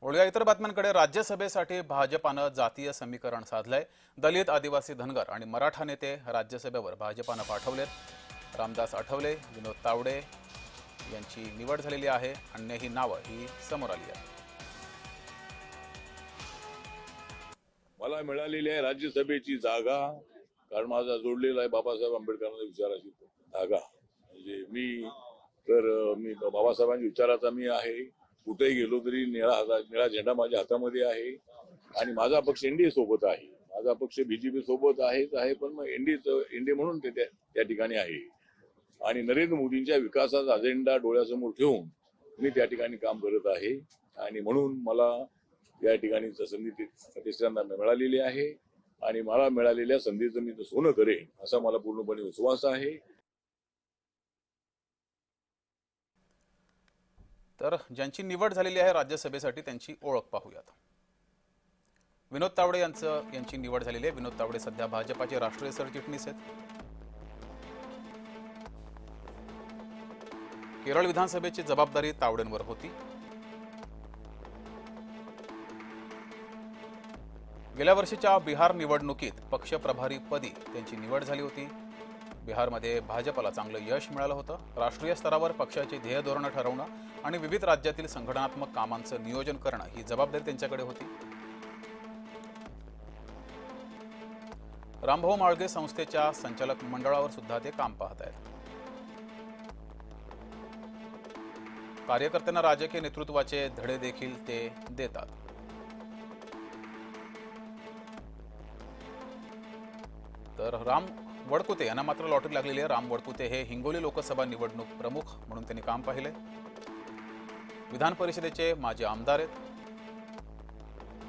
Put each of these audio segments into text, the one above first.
वळूया इतर बातम्यांकडे। राज्यसभेसाठी भाजपानं जातीय समीकरण साधलंय। दलित, आदिवासी, धनगर आणि मराठा नेते राज्यसभेवर भाजपानं पाठवलेत। रामदास आठवले, विनोद तावडे यांची निवड झालेली आहे। अन्य ही नावं ही समोर आली आहेत। मला मिळालेली आहे राज्यसभेची जागा, कारण माझा जोडलेला आहे बाबासाहेब आंबेडकरांच्या विचाराशी धागा। म्हणजे मी बाबासाहेबांच्या विचाराचा मी आहे। कुठेही गेलो तरी निळा झेंडा माझ्या हातामध्ये आहे आणि माझा पक्ष एनडीए सोबत आहे। माझा पक्ष बीजेपी सोबत आहे, पण मग एनडीए म्हणून ते त्या ठिकाणी आहे आणि नरेंद्र मोदींच्या विकासाचा अजेंडा डोळ्यासमोर ठेवून मी त्या ठिकाणी काम करत आहे आणि म्हणून मला या ठिकाणी संधी तिसऱ्यांदा मिळालेली आहे आणि मला मिळालेल्या संधीचं मी सोनं करेन असा मला पूर्णपणे विश्वास आहे। तर ज्यांची निवड झालेली आहे राज्यसभेसाठी त्यांची ओळख पाहूयात। विनोद तावडे यांची निवड झालेली आहे। विनोद तावडे सध्या भाजपाचे राष्ट्रीय सरचिटणीस आहेत। केरळ विधानसभेची जबाबदारी तावडेंवर होती। गेल्या वर्षीच्या बिहार निवडणुकीत पक्ष प्रभारी पदी त्यांची निवड झाली होती। बिहारमध्ये भाजपला चांगलं यश मिळालं होतं। राष्ट्रीय स्तरावर पक्षाची ध्येय धोरणं ठरवणं आणि विविध राज्यातील संघटनात्मक कामांचं नियोजन करणं ही जबाबदारी त्यांच्याकडे होती। रामभाऊ म्हाळगे संस्थेच्या संचालक मंडळावर सुद्धा ते काम पाहत आहेत। कार्यकर्त्यांना राजकीय नेतृत्वाचे धडे देखील ते देतात। तर राम वडकुते यांना मात्र लॉटरी लागलेली आहे। राम वडकुते हे हिंगोली लोकसभा निवडणूक प्रमुख म्हणून त्यांनी काम पाहिले। विधान परिषदेचे माजी आमदार आहेत।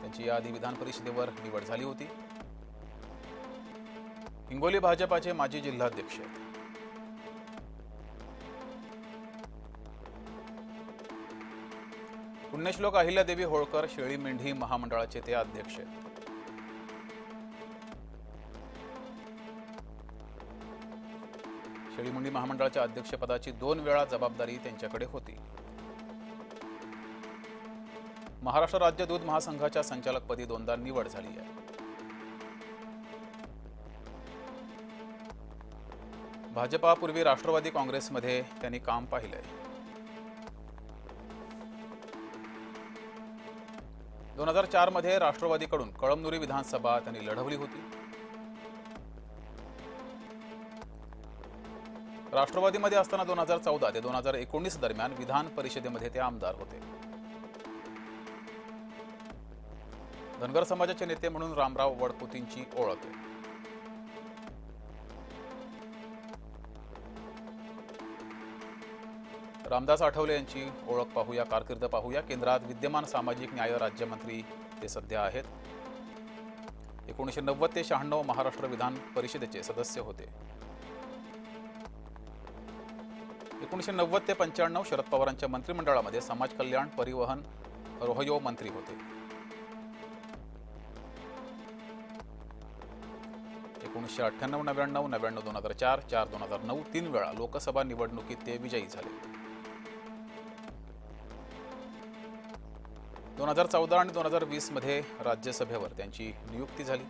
त्यांची याआधी विधान परिषदेवर निवड झाली होती। हिंगोली भाजपाचे माजी जिल्हाध्यक्ष आहेत। पुण्यश्लोक अहिल्यादेवी होळकर शेळी मेंढी महामंडळाचे ते अध्यक्ष आहेत। शेळी मेंढी महामंडळाच्या अध्यक्षपदाची 2 वेळा जबाबदारी त्यांच्याकडे होती। महाराष्ट्र राज्य दूध महासंघाच्या संचालकपदी 2दा निवड झाली आहे। भाजपापूर्वी राष्ट्रवादी काँग्रेसमध्ये त्यांनी काम पाहिलंय। 2004 मध्ये राष्ट्रवादीकडून कळमनुरी विधानसभा त्यांनी लढवली होती। राष्ट्रवादीमध्ये असताना 2014 ते 2019 दरम्यान विधान परिषदेमध्ये ते आमदार होते। धनगर समाजाचे नेते म्हणून रामराव वडकुतेंची ओळख आहे। रामदास आठवले यांची ओळख पाहूया, कारकीर्द पाहूया। केंद्रात विद्यमान सामाजिक न्याय राज्यमंत्री ते सध्या आहेत। 1990 ते 96 महाराष्ट्र विधान परिषदेचे सदस्य होते। 1990 ते 95 शरद पवारांच्या मंत्रिमंडळामध्ये समाज कल्याण, परिवहन, रोहयो मंत्री होते। 1998, 99, 99, 2004, 4, 2009 3 वेळा लोकसभा निवडणुकीत ते विजयी झाले। 2014 आणि 2020 मध्ये राज्यसभेवर त्यांची नियुक्ती झाली।